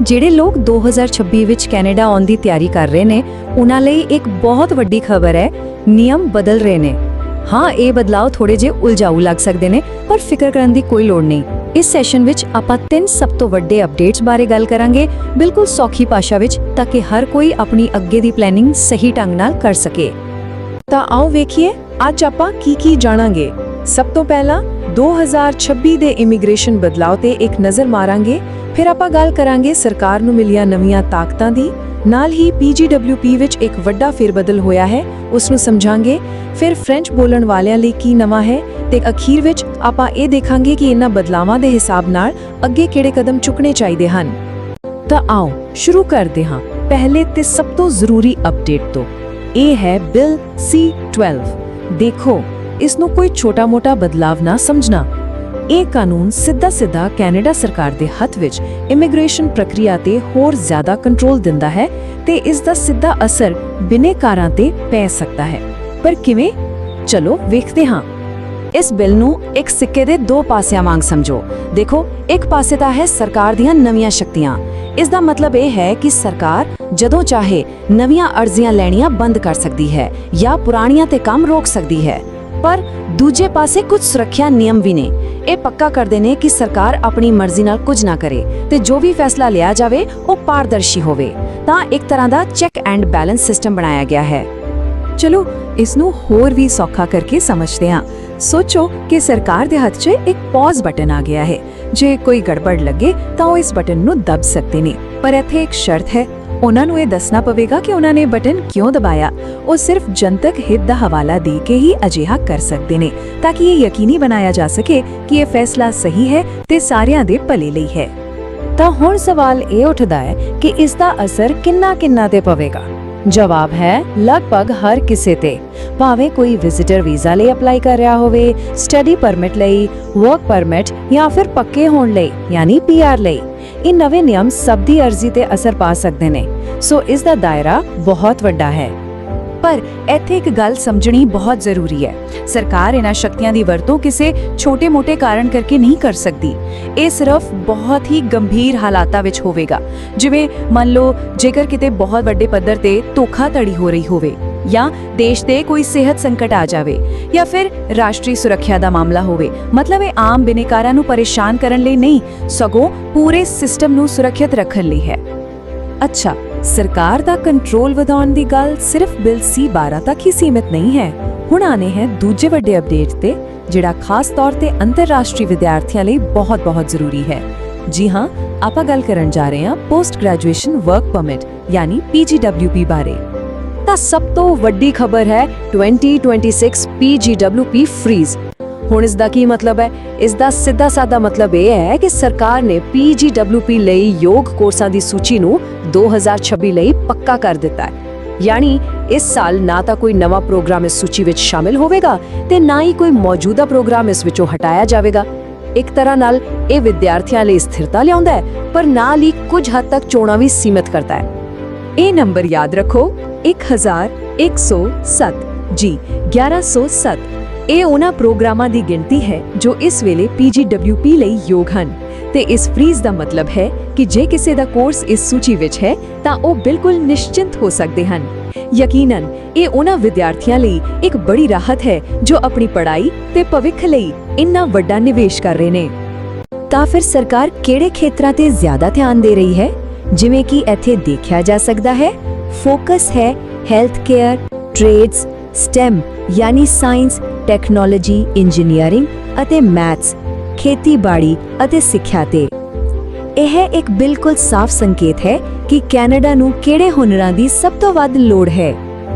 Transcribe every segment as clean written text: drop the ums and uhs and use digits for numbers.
ਜਿਹੜੇ ਲੋਕ 2026 ਵਿੱਚ ਕੈਨੇਡਾ ਆਉਣ ਦੀ ਤਿਆਰੀ ਕਰ ਰਹੇ ਨੇ ਉਹਨਾਂ ਲਈ ਇੱਕ ਬਹੁਤ ਵੱਡੀ ਖਬਰ ਹੈ। ਨਿਯਮ ਬਦਲ ਰਹੇ ਨੇ। ਹਾਂ, ਇਹ ਬਦਲਾਅ ਥੋੜੇ ਜਿਹੇ ਉਲਝਾਊ ਲੱਗ ਸਕਦੇ ਨੇ, ਪਰ ਫਿਕਰ ਕਰਨ ਦੀ ਕੋਈ ਲੋੜ ਨਹੀਂ। ਇਸ ਸੈਸ਼ਨ ਵਿੱਚ ਆਪਾਂ 3 ਸਭ ਤੋਂ ਵੱਡੇ ਅਪਡੇਟਸ ਬਾਰੇ ਗੱਲ ਕਰਾਂਗੇ, ਬਿਲਕੁਲ ਸੌਖੀ ਭਾਸ਼ਾ ਵਿੱਚ, ਤਾਂ ਕਿ ਹਰ ਕੋਈ ਆਪਣੀ ਅੱਗੇ ਦੀ ਪਲੈਨਿੰਗ ਸਹੀ ਢੰਗ ਨਾਲ ਕਰ ਸਕੇ। ਤਾਂ ਆਓ ਵੇਖੀਏ ਅੱਜ ਆਪਾਂ ਕੀ ਜਾਣਾਂਗੇ। ਸਭ ਤੋਂ ਪਹਿਲਾਂ 2026 ਦੇ ਇਮੀਗ੍ਰੇਸ਼ਨ ਬਦਲਾਅ ਤੇ ਇੱਕ ਨਜ਼ਰ ਮਾਰਾਂਗੇ। ਫਿਰ ਆਪਾਂ ਗੱਲ ਕਰਾਂਗੇ ਸਰਕਾਰ ਨੂੰ ਮਿਲੀਆਂ ਨਵੀਆਂ ਤਾਕਤਾਂ ਦੀ। ਨਾਲ ਹੀ PGWP ਵਿੱਚ ਇੱਕ ਵੱਡਾ ਫੇਰਬਦਲ ਹੋਇਆ ਹੈ, ਉਸ ਨੂੰ ਸਮਝਾਂਗੇ। ਫਿਰ ਫ੍ਰੈਂਚ ਬੋਲਣ ਵਾਲਿਆਂ ਲਈ ਕੀ ਨਵਾਂ ਹੈ ਤੇ ਅਖੀਰ ਵਿੱਚ ਆਪਾਂ ਇਹ ਦੇਖਾਂਗੇ ਕਿ ਇਹਨਾਂ ਬਦਲਾਵਾਂ ਦੇ ਹਿਸਾਬ ਨਾਲ ਅੱਗੇ ਕਿਹੜੇ ਕਦਮ ਚੁੱਕਣੇ ਚਾਹੀਦੇ ਹਨ। ਤਾਂ ਆਓ ਸ਼ੁਰੂ ਕਰਦੇ ਹਾਂ ਪਹਿਲੇ ਤੇ ਸਭ ਤੋਂ ਜ਼ਰੂਰੀ ਅਪਡੇਟ ਤੋਂ। ਇਹ ਹੈ ਬਿੱਲ C-12। ਦੇਖੋ, ਇਸ ਨੂੰ ਕੋਈ ਛੋਟਾ-ਮੋਟਾ ਬਦਲਾਵ ਨਾ ਸਮਝਣਾ। ਇਹ ਕਾਨੂੰਨ ਸਿੱਧਾ ਕੈਨੇਡਾ ਸਰਕਾਰ ਦੇ ਹੱਥ ਵਿੱਚ ਇਮੀਗ੍ਰੇਸ਼ਨ ਪ੍ਰਕਿਰਿਆ ਤੇ ਹੋਰ ਜ਼ਿਆਦਾ ਕੰਟਰੋਲ ਦਿੰਦਾ ਹੈ ਤੇ ਇਸ ਦਾ ਸਿੱਧਾ ਅਸਰ ਬਿਨੇਕਾਰਾਂ ਤੇ ਪੈ ਸਕਦਾ ਹੈ। ਪਰ ਕਿਵੇਂ? ਚਲੋ ਵੇਖਦੇ ਹਾਂ। ਇਸ ਬਿੱਲ ਨੂੰ ਇੱਕ ਸਿੱਕੇ ਦੇ 2 ਪਾਸਿਆਂ ਵਾਂਗ ਸਮਝੋ। ਦੇਖੋ, ਇੱਕ ਪਾਸੇ ਤਾਂ ਹੈ ਸਰਕਾਰ ਦੀਆਂ ਨਵੀਆਂ ਸ਼ਕਤੀਆਂ। ਇਸ ਦਾ ਮਤਲਬ ਇਹ ਹੈ ਕਿ ਸਰਕਾਰ ਜਦੋਂ ਚਾਹੇ ਨਵੀਆਂ ਅਰਜ਼ੀਆਂ ਲੈਣੀਆਂ ਬੰਦ ਕਰ ਸਕਦੀ ਹੈ ਜਾਂ ਪੁਰਾਣੀਆਂ ਤੇ ਕੰਮ ਰੋਕ ਸਕਦੀ ਹੈ। ਪਰ ਦੂਜੇ ਪਾਸੇ ਕੁਝ ਸੁਰੱਖਿਆ ਨਿਯਮ ਵੀ ਨੇ। ਇਹ ਪੱਕਾ ਕਰਦੇ ਨੇ ਕਿ ਸਰਕਾਰ ਆਪਣੀ ਮਰਜ਼ੀ ਨਾਲ ਕੁਝ ਨਾ ਕਰੇ ਤੇ ਜੋ ਵੀ ਫੈਸਲਾ ਲਿਆ ਜਾਵੇ ਉਹ ਪਾਰਦਰਸ਼ੀ ਹੋਵੇ। ਤਾਂ ਇੱਕ ਤਰ੍ਹਾਂ ਦਾ ਚੈੱਕ ਐਂਡ ਬੈਲੈਂਸ ਸਿਸਟਮ ਬਣਾਇਆ ਗਿਆ ਹੈ। ਚਲੋ ਇਸ ਨੂੰ ਹੋਰ ਵੀ ਸੌਖਾ ਕਰਕੇ ਸਮਝਦੇ ਹਾਂ। ਸੋਚੋ ਕਿ ਸਰਕਾਰ ਦੇ ਹੱਥ 'ਚ ਇੱਕ ਪੌਜ਼ ਬਟਨ ਆ ਗਿਆ ਹੈ। ਜੇ ਕੋਈ ਗੜਬੜ ਲੱਗੇ ਤਾਂ ਉਹ ਇਸ ਬਟਨ ਨੂੰ ਦਬ ਸਕਦੇ ਨੇ, ਪਰ ਇੱਥੇ ਇੱਕ ਸ਼ਰਤ ਹੈ। ਉਹਨਾਂ ਨੂੰ ਇਹ ਦੱਸਣਾ ਪਵੇਗਾ ਕਿ ਉਹਨਾਂ ਨੇ ਬਟਨ ਕਿਉਂ ਦਬਾਇਆ। ਉਹ ਸਿਰਫ ਜਨਤਕ ਹਿੱਤ ਦਾ ਹਵਾਲਾ ਦੇ ਕੇ ਹੀ ਅਜਿਹਾ ਕਰ ਸਕਦੇ ਨੇ, ਤਾਂ ਕਿ ਇਹ ਯਕੀਨੀ ਬਣਾਇਆ ਜਾ ਸਕੇ ਕਿ ਇਹ ਫੈਸਲਾ ਸਹੀ ਹੈ ਤੇ ਸਾਰਿਆਂ ਦੇ ਭਲੇ ਲਈ ਹੈ। ਤਾਂ ਹੁਣ ਸਵਾਲ ਇਹ ਉੱਠਦਾ ਹੈ ਕਿ ਇਸ ਦਾ ਅਸਰ ਕਿੰਨਾ ਤੇ ਪਵੇਗਾ। ਜਵਾਬ ਹੈ ਲਗਭਗ ਹਰ ਕਿਸੇ ਤੇ, ਭਾਵੇਂ ਕੋਈ ਵਿਜ਼ਿਟਰ ਵੀਜ਼ਾ ਲਈ ਅਪਲਾਈ ਕਰ ਰਿਹਾ ਹੋਵੇ, ਸਟੱਡੀ ਪਰਮਿਟ ਲਈ, ਵਰਕ ਪਰਮਿਟ ਜਾਂ ਫਿਰ ਪੱਕੇ ਹੋਣ ਲਈ ਯਾਨੀ PR ਲਈ। ਇਹ ਨਵੇਂ ਨਿਯਮ ਸਭ ਦੀ ਅਰਜ਼ੀ ਤੇ ਅਸਰ ਪਾ ਸਕਦੇ ਨੇ, ਸੋ ਇਸ ਦਾ ਦਾਇਰਾ ਬਹੁਤ ਵੱਡਾ ਹੈ। ਪਰ ਇੱਥੇ ਇੱਕ ਗੱਲ ਸਮਝਣੀ ਬਹੁਤ ਜ਼ਰੂਰੀ ਹੈ। ਸਰਕਾਰ ਇਹਨਾਂ ਸ਼ਕਤੀਆਂ ਦੀ ਵਰਤੋਂ ਕਿਸੇ ਛੋਟੇ-ਮੋਟੇ ਕਾਰਨ ਕਰਕੇ ਨਹੀਂ ਕਰ ਸਕਦੀ। ਇਹ ਸਿਰਫ ਬਹੁਤ ਹੀ ਗੰਭੀਰ ਹਾਲਾਤਾਂ ਵਿੱਚ ਹੋਵੇਗਾ। ਜਿਵੇਂ ਮੰਨ ਲਓ ਜੇਕਰ ਕਿਤੇ ਬਹੁਤ ਵੱਡੇ ਪੱਧਰ ਤੇ ਧੋਖਾਧੜੀ ਹੋ ਰਹੀ ਹੋਵੇ, ਜਾਂ ਦੇਸ਼ ਤੇ ਕੋਈ ਸਿਹਤ ਸੰਕਟ ਆ ਜਾਵੇ, ਜਾਂ ਫਿਰ ਰਾਸ਼ਟਰੀ ਸੁਰੱਖਿਆ ਦਾ ਮਾਮਲਾ ਹੋਵੇ। ਮਤਲਬ ਇਹ ਆਮ ਬਿਨੇਕਾਰਾਂ ਨੂੰ ਪਰੇਸ਼ਾਨ ਕਰਨ ਲਈ ਨਹੀਂ, ਸਗੋਂ ਪੂਰੇ ਸਿਸਟਮ ਨੂੰ ਸੁਰੱਖਿਅਤ ਰੱਖਣ ਲਈ ਹੈ। ਅੱਛਾ, ਸਰਕਾਰ ਦਾ ਕੰਟਰੋਲ ਵਧਾਉਣ ਦੀ ਗੱਲ ਸਿਰਫ ਬਿੱਲ C-12 ਤੱਕ ਹੀ ਸੀਮਿਤ ਨਹੀਂ ਹੈ। ਹੁਣ ਆਨੇ ਹੈ ਦੂਜੇ ਵੱਡੇ ਅਪਡੇਟ ਤੇ, ਜਿਹੜਾ ਖਾਸ ਤੌਰ ਤੇ ਅੰਤਰਰਾਸ਼ਟਰੀ ਵਿਦਿਆਰਥੀਆਂ ਲਈ ਬਹੁਤ ਜ਼ਰੂਰੀ ਹੈ। ਜੀ ਹਾਂ, ਆਪਾਂ ਗੱਲ ਕਰਨ ਜਾ ਰਹੇ ਹਾਂ ਪੋਸਟ ਗ੍ਰੈਜੂਏਸ਼ਨ ਵਰਕ ਪਰਮਿਟ ਯਾਨੀ PGWP ਬਾਰੇ। ਤਾਂ ਸਭ ਤੋਂ ਵੱਡੀ ਖਬਰ ਹੈ 2026 PGWP ਫ੍ਰੀਜ਼। ਹੁਣ ਇਸ ਦਾ ਕੀ ਮਤਲਬ ਹੈ? ਇਸ ਦਾ ਸਿੱਧਾ-ਸਾਦਾ ਮਤਲਬ ਇਹ ਹੈ ਕਿ ਸਰਕਾਰ ਨੇ PGWP ਲਈ ਯੋਗ ਕੋਰਸਾਂ ਦੀ ਸੂਚੀ ਨੂੰ 2026 ਲਈ ਪੱਕਾ ਕਰ ਦਿੱਤਾ ਹੈ। ਯਾਨੀ ਇਸ ਸਾਲ ਨਾ ਤਾਂ ਕੋਈ ਨਵਾਂ ਪ੍ਰੋਗਰਾਮ ਇਸ ਸੂਚੀ ਵਿੱਚ ਸ਼ਾਮਿਲ ਹੋਵੇਗਾ ਤੇ ਨਾ ਹੀ ਕੋਈ ਮੌਜੂਦਾ ਪ੍ਰੋਗਰਾਮ ਇਸ ਵਿੱਚੋਂ ਹਟਾਇਆ ਜਾਵੇਗਾ। ਇੱਕ ਤਰ੍ਹਾਂ ਨਾਲ ਇਹ ਵਿਦਿਆਰਥੀਆਂ ਲਈ ਸਥਿਰਤਾ ਲਿਆਉਂਦਾ ਹੈ, ਪਰ ਨਾਲ ਹੀ ਕੁਝ ਹੱਦ ਤੱਕ ਚੋਣਾਂ ਵੀ ਸੀਮਿਤ ਕਰਦਾ ਹੈ। ਇਹ ਨੰਬਰ ਯਾਦ ਰੱਖੋ, 1107। ਜੀ 1107। ਇਹ ਉਹਨਾਂ ਪ੍ਰੋਗਰਾਮਾਂ ਦੀ ਗਿਣਤੀ ਹੈ ਜੋ ਇਸ ਵੇਲੇ PGWP ਲਈ ਯੋਗ ਹਨ। ਤੇ ਇਸ ਫ੍ਰੀਜ਼ ਦਾ ਮਤਲਬ ਹੈ ਕਿ ਜੇ ਕਿਸੇ ਦਾ ਕੋਰਸ ਇਸ ਸੂਚੀ ਵਿੱਚ ਹੈ ਤਾਂ ਉਹ ਬਿਲਕੁਲ ਨਿਸ਼ਚਿੰਤ ਹੋ ਸਕਦੇ ਹਨ। ਯਕੀਨਨ ਇਹ ਉਹਨਾਂ ਵਿਦਿਆਰਥੀਆਂ ਲਈ ਇੱਕ ਬੜੀ ਰਾਹਤ ਹੈ ਜੋ ਆਪਣੀ ਪੜ੍ਹਾਈ ਤੇ ਭਵਿੱਖ ਲਈ ਇੰਨਾ ਵੱਡਾ ਨਿਵੇਸ਼ ਕਰ ਰਹੇ ਨੇ। ਤਾਂ ਫਿਰ ਸਰਕਾਰ ਕਿਹੜੇ ਖੇਤਰਾਂ ਤੇ ਜ਼ਿਆਦਾ ਧਿਆਨ ਦੇ ਰਹੀ ਹੈ? ਜਿਵੇਂ ਕਿ ਇੱਥੇ ਦੇਖਿਆ ਜਾ ਸਕਦਾ ਹੈ, ਫੋਕਸ ਹੈ ਹੈਲਥ ਕੇਅਰ, ਟ੍ਰੇਡਸ, STEM ਯਾਨੀ ਸਾਇੰਸ, ਟੈਕਨੋਲੋਜੀ, ਇੰਜੀਨੀਅਰਿੰਗ ਅਤੇ ਮੈਥਸ, ਖੇਤੀਬਾੜੀ ਅਤੇ ਸਿੱਖਿਆ ਤੇ। ਇਹ ਇੱਕ ਬਿਲਕੁਲ ਸਾਫ਼ ਸੰਕੇਤ ਹੈ ਕਿ ਕੈਨੇਡਾ ਨੂੰ ਕਿਹੜੇ ਹੁਨਰਾਂ ਦੀ ਸਭ ਤੋਂ ਵੱਧ ਲੋੜ ਹੈ।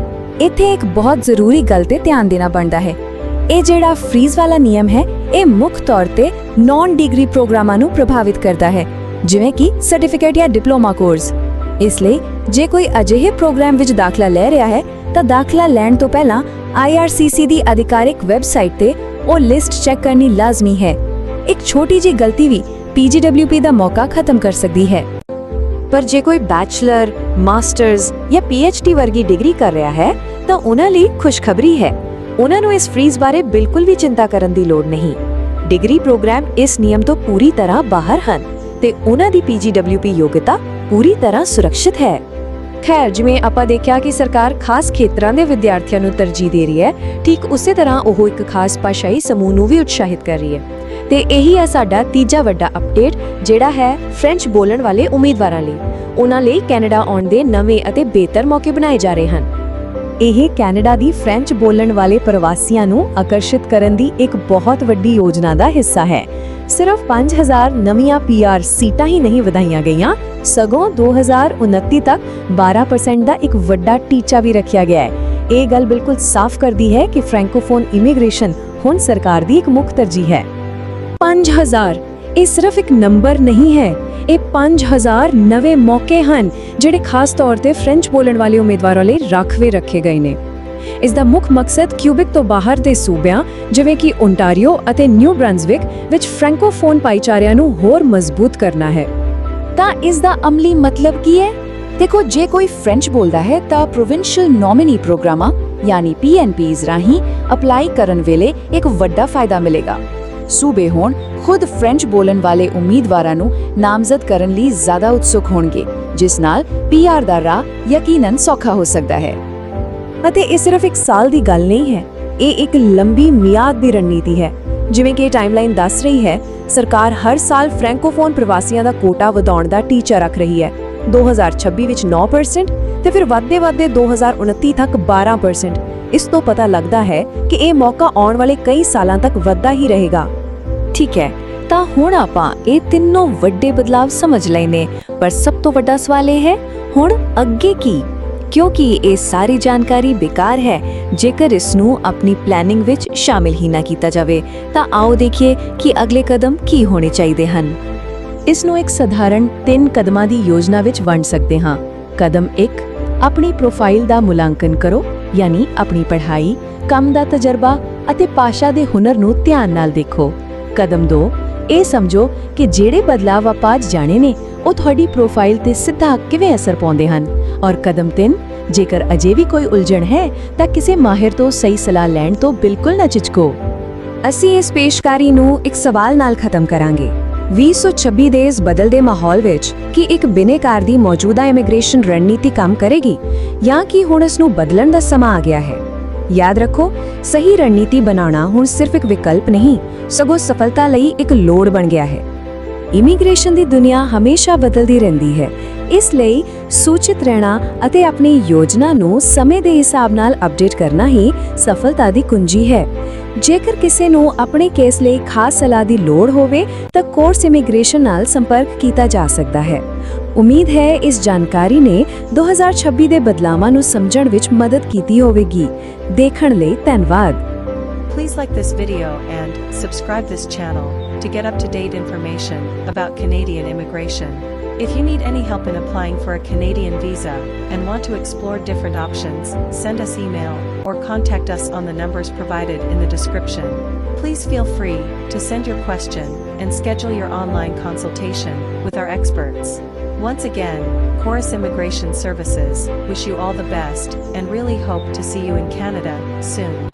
ਇੱਥੇ ਇੱਕ ਬਹੁਤ ਜ਼ਰੂਰੀ ਗੱਲ ਤੇ ਧਿਆਨ ਦੇਣਾ ਬਣਦਾ ਹੈ। ਇਹ ਜਿਹੜਾ ਫ੍ਰੀਜ਼ ਵਾਲਾ ਨਿਯਮ ਹੈ, ਇਹ ਮੁੱਖ ਤੌਰ ਤੇ ਨਾਨ ਡਿਗਰੀ ਪ੍ਰੋਗਰਾਮਾਂ ਨੂੰ ਪ੍ਰਭਾਵਿਤ ਕਰਦਾ ਹੈ, ਜਿਵੇਂ ਕਿ ਸਰਟੀਫਿਕੇਟ ਜਾਂ ਡਿਪਲੋਮਾ ਕੋਰਸ। ਇਸ ਲਈ ਜੇ ਕੋਈ ਅਜਿਹੇ ਪ੍ਰੋਗਰਾਮ ਵਿੱਚ ਦਾਖਲਾ ਲੈ ਰਿਹਾ ਹੈ ਤਾਂ ਦਾਖਲਾ ਲੈਣ ਤੋਂ ਪਹਿਲਾਂ IRCC ਦੀ ਅਧਿਕਾਰਿਕ ਵੈਬਸਾਈਟ ਤੇ ਉਹ ਲਿਸਟ ਚੈੱਕ ਕਰਨੀ ਲਾਜ਼ਮੀ ਹੈ। ਇੱਕ ਛੋਟੀ ਜਿਹੀ ਗਲਤੀ ਵੀ PGWP ਦਾ ਮੌਕਾ ਖਤਮ ਕਰ ਸਕਦੀ ਹੈ। ਪਰ ਜੇ ਕੋਈ ਬੈਚਲਰ, ਮਾਸਟਰਜ਼ ਜਾਂ PhD ਵਰਗੀ ਡਿਗਰੀ ਕਰ ਰਿਹਾ ਹੈ ਤਾਂ ਉਹਨਾਂ ਲਈ ਖੁਸ਼ਖਬਰੀ ਹੈ। ਉਹਨਾਂ ਨੂੰ ਇਸ ਫ੍ਰੀਜ਼ ਬਾਰੇ ਬਿਲਕੁਲ ਵੀ ਚਿੰਤਾ ਕਰਨ ਦੀ ਲੋੜ ਨਹੀਂ। ਡਿਗਰੀ ਪ੍ਰੋਗਰਾਮ ਇਸ ਨਿਯਮ ਤੋਂ ਪੂਰੀ ਤਰ੍ਹਾਂ ਬਾਹਰ ਹਨ। ਤੇ ਉਹਨਾਂ ਦੀ PGWP ਯੋਗਤਾ ਪੂਰੀ ਤਰ੍ਹਾਂ ਸੁਰੱਖਿਅਤ ਹੈ। ਖੈਰ, ਜਿਵੇਂ ਆਪਾਂ ਦੇਖਿਆ ਕਿ ਸਰਕਾਰ ਖਾਸ ਖੇਤਰਾਂ ਦੇ ਵਿਦਿਆਰਥੀਆਂ ਨੂੰ ਤਰਜੀਹ ਦੇ ਰਹੀ ਹੈ, ਠੀਕ ਉਸੇ ਤਰ੍ਹਾਂ ਉਹ ਇੱਕ ਖਾਸ ਭਾਸ਼ਾਈ ਸਮੂਹ ਨੂੰ ਵੀ ਉਤਸ਼ਾਹਿਤ ਕਰ ਰਹੀ ਹੈ। ਤੇ ਇਹੀ ਹੈ ਸਾਡਾ ਤੀਜਾ ਵੱਡਾ ਅਪਡੇਟ, ਜਿਹੜਾ ਹੈ ਫ੍ਰੈਂਚ ਬੋਲਣ ਵਾਲੇ ਉਮੀਦਵਾਰਾਂ ਲਈ। ਉਹਨਾਂ ਲਈ ਕੈਨੇਡਾ ਆਉਣ ਦੇ ਨਵੇਂ ਅਤੇ ਬਿਹਤਰ ਮੌਕੇ ਬਣਾਏ ਜਾ ਰਹੇ ਹਨ। ਇਹ ਕੈਨੇਡਾ ਦੀ ਫ੍ਰੈਂਚ ਬੋਲਣ ਵਾਲੇ ਪ੍ਰਵਾਸੀਆਂ ਨੂੰ ਆਕਰਸ਼ਿਤ ਕਰਨ ਦੀ ਇੱਕ ਬਹੁਤ ਵੱਡੀ ਯੋਜਨਾ ਦਾ ਹਿੱਸਾ ਹੈ। ਸਿਰਫ 5000 ਨਵੀਆਂ PR ਸੀਟਾਂ ਹੀ ਨਹੀਂ ਵਧਾਈਆਂ ਗਈਆਂ, ਸਗੋਂ 2029 ਤੱਕ 12% ਦਾ ਇੱਕ ਵੱਡਾ ਟੀਚਾ ਵੀ ਰੱਖਿਆ ਗਿਆ ਹੈ। ਇਹ ਗੱਲ ਬਿਲਕੁਲ ਸਾਫ਼ ਕਰਦੀ ਹੈ ਕਿ ਫ੍ਰੈਂਕੋਫੋਨ ਇਮੀਗ੍ਰੇਸ਼ਨ ਹੁਣ ਸਰਕਾਰ ਦੀ ਇੱਕ ਮੁੱਖ ਤਰਜੀਹ ਹੈ। 5000 ਇਹ ਸਿਰਫ ਇੱਕ ਨੰਬਰ ਨਹੀਂ ਹੈ, ਇਹ 5000 ਨਵੇਂ ਮੌਕੇ ਹਨ ਜਿਹੜੇ ਖਾਸ ਤੌਰ ਤੇ ਫ੍ਰੈਂਚ ਬੋਲਣ ਵਾਲੇ ਉਮੀਦਵਾਰਾਂ ਲਈ ਰਾਖਵੇਂ ਰੱਖੇ ਗਏ ਨੇ। ਇਸ ਦਾ ਮੁੱਖ ਮਕਸਦ ਕਿਊਬਿਕ ਤੋਂ ਬਾਹਰ ਦੇ ਸੂਬਿਆਂ ਜਿਵੇਂ ਕਿ ਓਨਟਾਰੀਓ ਅਤੇ ਨਿਊ ਬ੍ਰੰਜ਼ਵਿਕ ਵਿੱਚ ਫ੍ਰੈਂਕੋਫੋਨ ਭਾਈਚਾਰਿਆਂ ਨੂੰ ਹੋਰ ਮਜ਼ਬੂਤ ਕਰਨਾ ਹੈ। ਤਾਂ ਇਸ ਦਾ ਅਮਲੀ ਮਤਲਬ ਕੀ ਹੈ? ਦੇਖੋ, ਜੇ ਕੋਈ ਫ੍ਰੈਂਚ ਬੋਲਦਾ ਹੈ ਤਾਂ ਪ੍ਰੋਵਿੰਸ਼ੀਅਲ ਨੋਮਿਨੀ ਪ੍ਰੋਗਰਾਮਾਂ ਯਾਨੀ PNPs ਰਾਹੀਂ ਅਪਲਾਈ ਕਰਨ ਵੇਲੇ ਇੱਕ ਵੱਡਾ ਫਾਇਦਾ ਮਿਲੇਗਾ। ਸੂਬੇ ਹੋਣ ਖੁਦ ਫ੍ਰੈਂਚ ਬੋਲਣ ਵਾਲੇ ਉਮੀਦਵਾਰਾਂ ਨੂੰ ਨਾਮਜ਼ਦ ਕਰਨ ਲਈ ਜ਼ਿਆਦਾ ਉਤਸੁਕ ਹੋਣਗੇ, ਜਿਸ ਨਾਲ PR ਦਾ ਰਾਹ ਯਕੀਨਨ ਸੌਖਾ ਹੋ ਸਕਦਾ ਹੈ। ਅਤੇ ਇਹ ਸਿਰਫ ਇੱਕ ਸਾਲ ਦੀ ਗੱਲ ਨਹੀਂ ਹੈ, ਇਹ ਇੱਕ ਲੰਬੀ ਮਿਆਦ ਦੀ ਰਣਨੀਤੀ ਹੈ। ਜਿਵੇਂ ਕਿ ਇਹ ਟਾਈਮਲਾਈਨ ਦੱਸ ਰਹੀ ਹੈ, ਸਰਕਾਰ ਹਰ ਸਾਲ ਫ੍ਰੈਂਕੋਫੋਨ ਪ੍ਰਵਾਸੀਆਂ ਦਾ ਕੋਟਾ ਵਧਾਉਣ ਦਾ ਟੀਚਾ ਰੱਖ ਰਹੀ ਹੈ। 2026 ਵਿੱਚ 9% ਤੇ ਫਿਰ ਵੱਧਦੇ 2029 ਤੱਕ 12%। ਇਸ ਤੋਂ ਪਤਾ ਲੱਗਦਾ ਹੈ ਕਿ ਇਹ ਮੌਕਾ ਆਉਣ ਵਾਲੇ ਕਈ ਸਾਲਾਂ ਤੱਕ ਵੱਧਦਾ ਹੀ ਰਹੇਗਾ। ਠੀਕ ਹੈ, ਤਾਂ ਹੁਣ ਆਪਾਂ ਇਹ ਤਿੰਨੋਂ ਵੱਡੇ ਬਦਲਾਵ ਸਮਝ ਲਏ ਨੇ, ਪਰ ਸਭ ਤੋਂ ਵੱਡਾ ਸਵਾਲ ਇਹ ਹੈ, ਹੁਣ ਅੱਗੇ ਕੀ? ਕਿਉਂਕਿ ਇਹ ਸਾਰੀ ਜਾਣਕਾਰੀ ਬੇਕਾਰ ਹੈ ਜੇਕਰ ਇਸ ਨੂੰ ਆਪਣੀ ਪਲੈਨਿੰਗ ਵਿੱਚ ਸ਼ਾਮਿਲ ਹੀ ਨਾ ਕੀਤਾ ਜਾਵੇ। ਤਾਂ ਆਓ ਦੇਖੀਏ ਕਿ ਅਗਲੇ ਕਦਮ ਕੀ ਹੋਣੇ ਚਾਹੀਦੇ ਹਨ। ਇਸ ਨੂੰ ਇੱਕ ਸਧਾਰਨ 3 ਕਦਮਾਂ ਦੀ ਯੋਜਨਾ ਵਿੱਚ ਵੰਡ ਸਕਦੇ ਹਾਂ। ਕਦਮ 1, ਆਪਣੀ ਪ੍ਰੋਫਾਈਲ ਦਾ ਮੁਲਾਂਕਣ ਕਰੋ, ਯਾਨੀ ਆਪਣੀ ਪੜ੍ਹਾਈ, ਕੰਮ ਦਾ ਤਜਰਬਾ ਅਤੇ ਭਾਸ਼ਾ ਦੇ ਹੁਨਰ ਨੂੰ ਧਿਆਨ ਨਾਲ ਦੇਖੋ। ਕਦਮ 2, ਇਹ ਸਮਝੋ ਕਿ ਜਿਹੜੇ ਬਦਲਾਵ ਆਪਾਂ ਅੱਜ ਜਾਣੇ ਨੇ ਉਹ ਤੁਹਾਡੀ ਪ੍ਰੋਫਾਈਲ ਤੇ ਸਿੱਧਾ ਕਿਵੇਂ ਅਸਰ ਪਾਉਂਦੇ ਹਨ। ਔਰ ਕਦਮ 3, ਜੇਕਰ ਅਜੇ ਵੀ ਕੋਈ ਉਲਝਣ ਹੈ ਤਾਂ ਕਿਸੇ ਮਾਹਿਰ ਤੋਂ ਸਹੀ ਸਲਾਹ ਲੈਣ ਤੋਂ ਬਿਲਕੁਲ ਨਾ ਝਿਜਕੋ। ਅਸੀਂ ਇਸ ਪੇਸ਼ਕਾਰੀ ਨੂੰ ਇੱਕ ਸਵਾਲ ਨਾਲ ਖਤਮ ਕਰਾਂਗੇ। 2026 ਦੇ ਇਸ ਬਦਲਦੇ ਮਾਹੌਲ ਵਿੱਚ ਕੀ ਇੱਕ ਬਿਨੇਕਾਰ ਦੀ ਮੌਜੂਦਾ ਇਮੀਗ੍ਰੇਸ਼ਨ ਰਣਨੀਤੀ ਕੰਮ ਕਰੇਗੀ ਜਾਂ ਕੀ ਹੁਣ ਇਸ ਨੂੰ ਬਦਲਣ ਦਾ ਸਮਾਂ ਆ ਗਿਆ ਹੈ? ਯਾਦ ਰੱਖੋ, ਸਹੀ ਰਣਨੀਤੀ ਬਣਾਉਣਾ ਹੁਣ ਸਿਰਫ ਇੱਕ ਵਿਕਲਪ ਨਹੀਂ, ਸਗੋਂ ਸਫਲਤਾ ਲਈ ਇੱਕ ਲੋੜ ਬਣ ਗਿਆ ਹੈ। ਇਮੀਗ੍ਰੇਸ਼ਨ ਦੀ ਦੁਨੀਆ ਹਮੇਸ਼ਾ ਬਦਲਦੀ ਰਹਿੰਦੀ ਹੈ, ਇਸ ਲਈ ਸੂਚਿਤ ਰਹਿਣਾ ਅਤੇ ਆਪਣੀ ਯੋਜਨਾ ਨੂੰ ਸਮੇਂ ਦੇ ਹਿਸਾਬ ਨਾਲ ਅਪਡੇਟ ਕਰਨਾ ਹੀ ਸਫਲਤਾ ਦੀ ਕੁੰਜੀ ਹੈ। ਜੇਕਰ ਕਿਸੇ ਨੂੰ ਆਪਣੇ ਕੇਸ ਲਈ ਖਾਸ ਸਲਾਹ ਦੀ ਲੋੜ ਹੋਵੇ ਤਾਂ ਕੋਰਸ ਇਮੀਗ੍ਰੇਸ਼ਨ ਨਾਲ ਸੰਪਰਕ ਕੀਤਾ ਜਾ ਸਕਦਾ ਹੈ। ਉਮੀਦ ਹੈ ਇਸ ਜਾਣਕਾਰੀ ਨੇ 2026 ਦੇ ਬਦਲਾਵਾਂ ਨੂੰ ਸਮਝਣ ਵਿੱਚ ਮਦਦ ਕੀਤੀ ਹੋਵੇਗੀ। ਦੇਖਣ ਲਈ ਧੰਨਵਾਦ। Please like this video and subscribe this channel to get up-to-date information about Canadian immigration. If you need any help in applying for a Canadian visa and want to explore different options, send us email or contact us on the numbers provided in the description. Please feel free to send your question and schedule your online consultation with our experts. Once again, Chorus Immigration Services wish you all the best and really hope to see you in Canada soon.